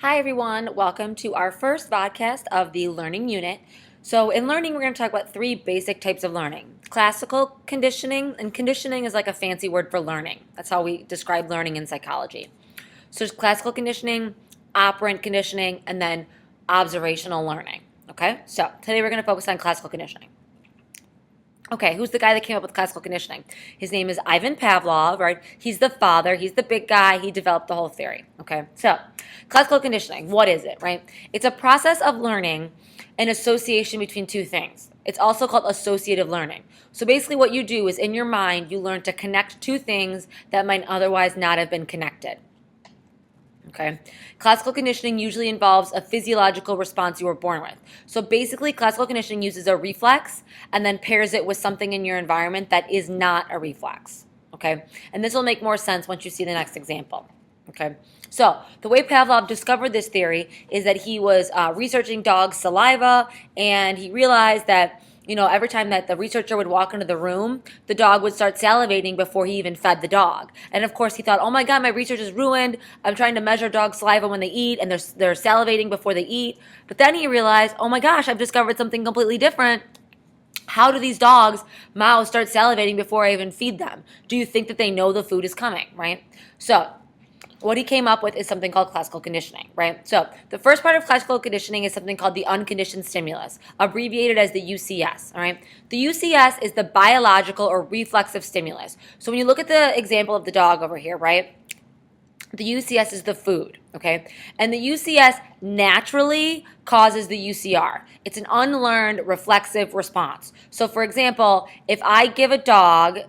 Hi everyone, welcome to our first podcast of the learning unit. So in learning, we're going to talk about three basic types of learning. Classical conditioning, and conditioning is like a fancy word for learning. That's how we describe learning in psychology. So there's classical conditioning, operant conditioning, and then observational learning. Okay, so today we're going to focus on classical conditioning. Okay, who's the guy that came up with classical conditioning? His name is Ivan Pavlov, right? He's the father, he's the big guy, he developed the whole theory. Okay, so classical conditioning, what is it, right? It's a process of learning an association between two things. It's also called associative learning. So basically what you do is in your mind, you learn to connect two things that might otherwise not have been connected. Okay. Classical conditioning usually involves a physiological response you were born with. So basically, classical conditioning uses a reflex and then pairs it with something in your environment that is not a reflex. Okay. And this will make more sense once you see the next example. Okay. So the way Pavlov discovered this theory is that he was researching dogs' saliva, and he realized that every time that the researcher would walk into the room, the dog would start salivating before he even fed the dog. And of course, he thought, oh my God, my research is ruined. I'm trying to measure dogs' saliva when they eat, and they're salivating before they eat. But then he realized, oh my gosh, I've discovered something completely different. How do these dogs' mouths start salivating before I even feed them? Do you think that they know the food is coming, right? So what he came up with is something called classical conditioning, right? So the first part of classical conditioning is something called the unconditioned stimulus, abbreviated as the UCS, all right? The UCS is the biological or reflexive stimulus. So when you look at the example of the dog over here, right? The UCS is the food, okay? And the UCS naturally causes the UCR. It's an unlearned reflexive response. So for example, if I give a dog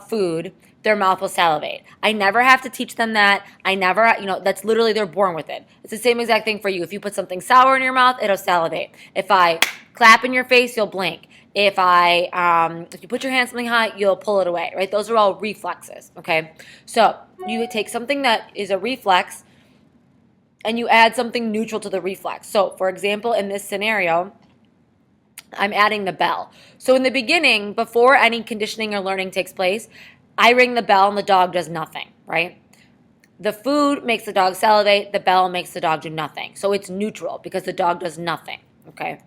food, their mouth will salivate. I never have to teach them that. That's literally, they're born with it. It's the same exact thing for you. If you put something sour in your mouth, it'll salivate. If I clap in your face, you'll blink. If you put your hand something hot, you'll pull it away, right? Those are all reflexes, okay? So you would take something that is a reflex and you add something neutral to the reflex. So for example, in this scenario, I'm adding the bell. So in the beginning, before any conditioning or learning takes place, I ring the bell and the dog does nothing, right? The food makes the dog salivate, the bell makes the dog do nothing. So it's neutral because the dog does nothing, okay?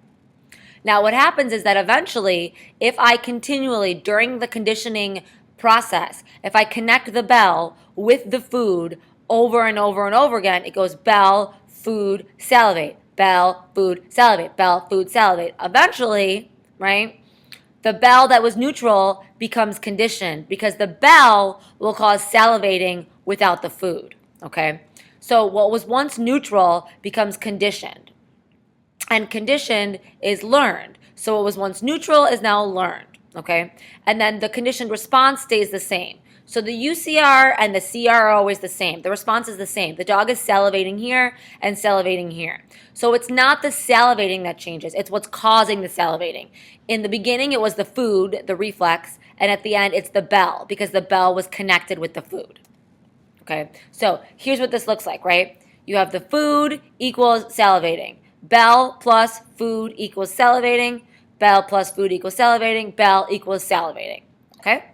Now what happens is that eventually, if I continually, during the conditioning process, if I connect the bell with the food over and over and over again, it goes bell, food, salivate, bell, food, salivate, bell, food, salivate. Eventually, right? The bell that was neutral becomes conditioned because the bell will cause salivating without the food, okay? So what was once neutral becomes conditioned. And conditioned is learned. So what was once neutral is now learned, okay? And then the conditioned response stays the same. So the UCR and the CR are always the same. The response is the same. The dog is salivating here and salivating here. So it's not the salivating that changes. It's what's causing the salivating. In the beginning, it was the food, the reflex, and at the end, it's the bell because the bell was connected with the food. Okay, so here's what this looks like, right? You have the food equals salivating. Bell plus food equals salivating. Bell plus food equals salivating. Bell equals salivating. Okay?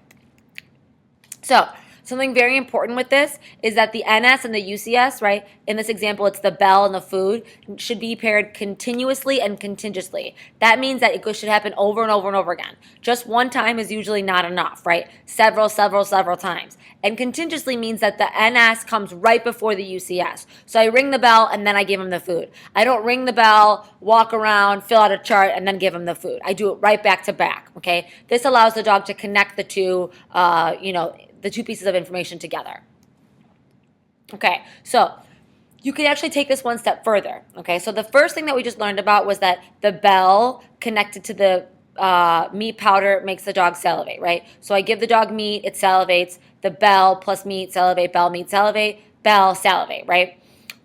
So something very important with this is that the NS and the UCS, right, in this example, it's the bell and the food, should be paired continuously and contingently. That means that it should happen over and over and over again. Just one time is usually not enough, right? Several times. And contingently means that the NS comes right before the UCS. So I ring the bell and then I give him the food. I don't ring the bell, walk around, fill out a chart, and then give him the food. I do it right back to back, okay? This allows the dog to connect the two, the two pieces of information together. Okay, so you can actually take this one step further. Okay, so the first thing that we just learned about was that the bell connected to the meat powder makes the dog salivate, right? So I give the dog meat, it salivates. The bell plus meat, salivate, bell, meat, salivate, bell, salivate, right?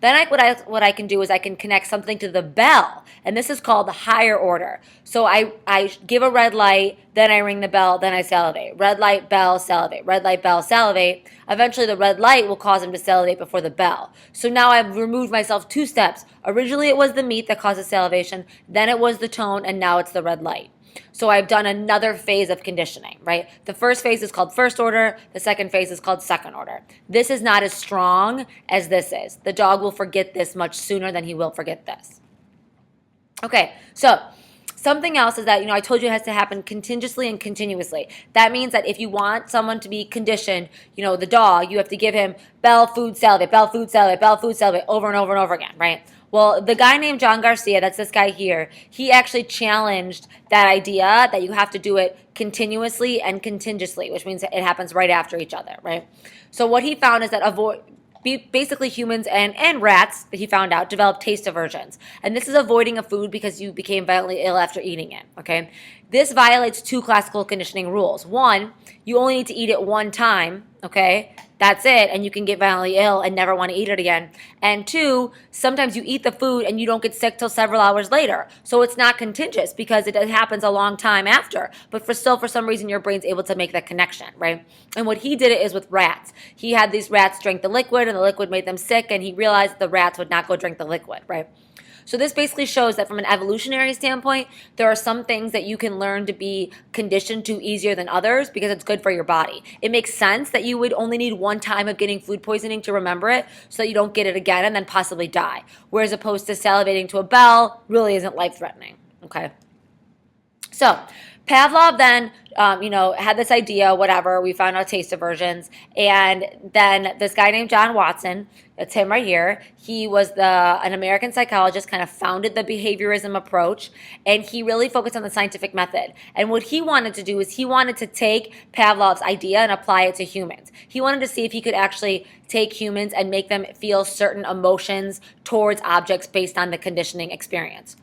Then what I can do is I can connect something to the bell, and this is called the higher order. So I give a red light, then I ring the bell, then I salivate. Red light, bell, salivate. Red light, bell, salivate. Eventually the red light will cause him to salivate before the bell. So now I've removed myself two steps. Originally it was the meat that causes salivation, then it was the tone, and now it's the red light. So I've done another phase of conditioning, right? The first phase is called first order. The second phase is called second order. This is not as strong as this is. The dog will forget this much sooner than he will forget this. Okay, so something else is that, I told you it has to happen continuously and continuously. That means that if you want someone to be conditioned, the dog, you have to give him bell, food, salivate, bell, food, salivate, bell, food, salivate over and over and over again, right? Well, the guy named John Garcia, that's this guy here, he actually challenged that idea that you have to do it continuously and contingently, which means it happens right after each other, right? So what he found is that basically humans and rats, that he found out, develop taste aversions. And this is avoiding a food because you became violently ill after eating it, okay? This violates two classical conditioning rules. One, you only need to eat it one time, okay? That's it, and you can get violently ill and never want to eat it again. And two, sometimes you eat the food and you don't get sick till several hours later. So it's not contagious because it happens a long time after. But for some reason, your brain's able to make that connection, right? And what he did it is with rats. He had these rats drink the liquid, and the liquid made them sick, and he realized the rats would not go drink the liquid, right? So this basically shows that from an evolutionary standpoint, there are some things that you can learn to be conditioned to easier than others because it's good for your body. It makes sense that you would only need one time of getting food poisoning to remember it so that you don't get it again and then possibly die. Whereas opposed to salivating to a bell really isn't life-threatening, okay? So Pavlov then, had this idea, whatever, we found out taste aversions, and then this guy named John Watson, that's him right here, he was an American psychologist, kind of founded the behaviorism approach, and he really focused on the scientific method. And what he wanted to do is he wanted to take Pavlov's idea and apply it to humans. He wanted to see if he could actually take humans and make them feel certain emotions towards objects based on the conditioning experience.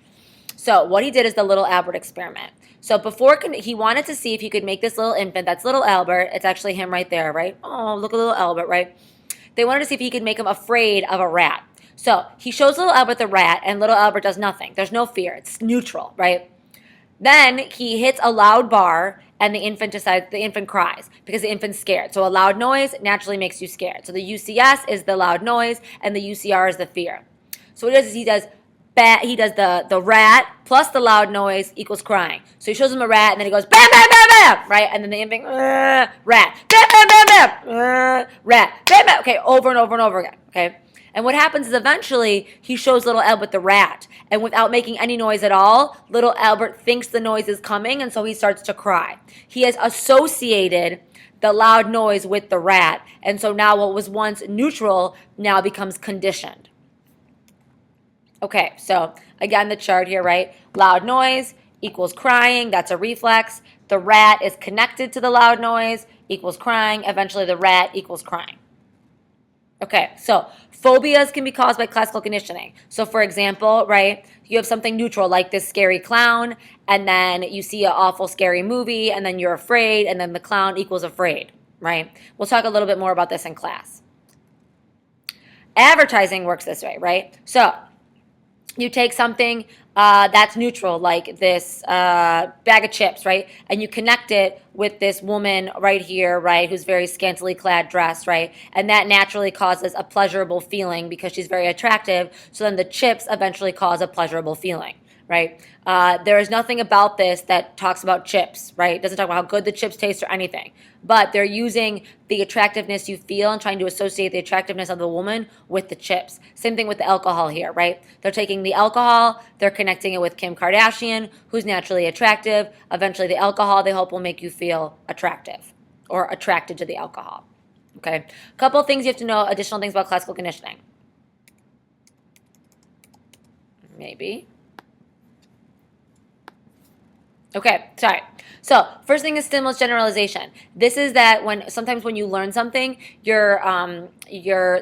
So what he did is the little Albert experiment. So he wanted to see if he could make this little infant, that's little Albert, it's actually him right there, right? Oh, look at little Albert, right? They wanted to see if he could make him afraid of a rat. So he shows little Albert the rat, and little Albert does nothing. There's no fear. It's neutral, right? Then he hits a loud bar, and the infant cries because the infant's scared. So a loud noise naturally makes you scared. So the UCS is the loud noise, and the UCR is the fear. So what he does is he does the rat plus the loud noise equals crying. So he shows him a rat, and then he goes, bam, bam, bam, bam, right? And then the infant, rat, bam, bam, bam, bam, rat, bam, bam, okay, over and over and over again, okay? And what happens is eventually he shows little Albert the rat, and without making any noise at all, little Albert thinks the noise is coming, and so he starts to cry. He has associated the loud noise with the rat, and so now what was once neutral now becomes conditioned. Okay, so again, the chart here, right? Loud noise equals crying. That's a reflex. The rat is connected to the loud noise equals crying. Eventually, the rat equals crying. Okay, so phobias can be caused by classical conditioning. So for example, right, you have something neutral like this scary clown, and then you see an awful scary movie, and then you're afraid, and then the clown equals afraid, right? We'll talk a little bit more about this in class. Advertising works this way, right? So you take something that's neutral, like this bag of chips, right? And you connect it with this woman right here, right, who's very scantily clad dressed, right? And that naturally causes a pleasurable feeling because she's very attractive. So then the chips eventually cause a pleasurable feeling, right? There is nothing about this that talks about chips, right? It doesn't talk about how good the chips taste or anything. But they're using the attractiveness you feel and trying to associate the attractiveness of the woman with the chips. Same thing with the alcohol here, right? They're taking the alcohol, they're connecting it with Kim Kardashian, who's naturally attractive. Eventually the alcohol, they hope, will make you feel attractive or attracted to the alcohol. Okay? A couple of things you have to know, additional things about classical conditioning. Maybe. Okay, sorry. So first thing is stimulus generalization. This is that sometimes when you learn something, the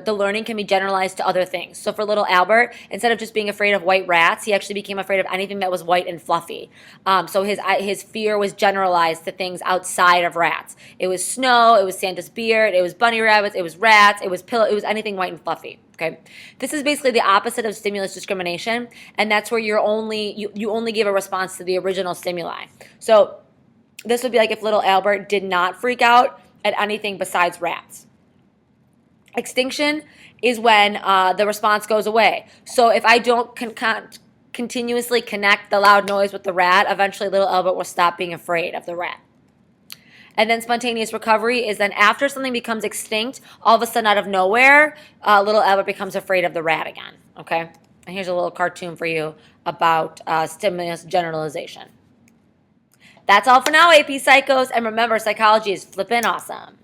learning can be generalized to other things. So for little Albert, instead of just being afraid of white rats, he actually became afraid of anything that was white and fluffy. So his fear was generalized to things outside of rats. It was snow, it was Santa's beard, it was bunny rabbits, it was rats, it was it was anything white and fluffy. Okay, this is basically the opposite of stimulus discrimination, and that's where you only give a response to the original stimuli. So this would be like if little Albert did not freak out at anything besides rats. Extinction is when the response goes away. So if I don't continuously connect the loud noise with the rat, eventually little Albert will stop being afraid of the rat. And then spontaneous recovery is then after something becomes extinct, all of a sudden out of nowhere, little Albert becomes afraid of the rat again. Okay? And here's a little cartoon for you about stimulus generalization. That's all for now, AP Psychos. And remember, psychology is flippin' awesome.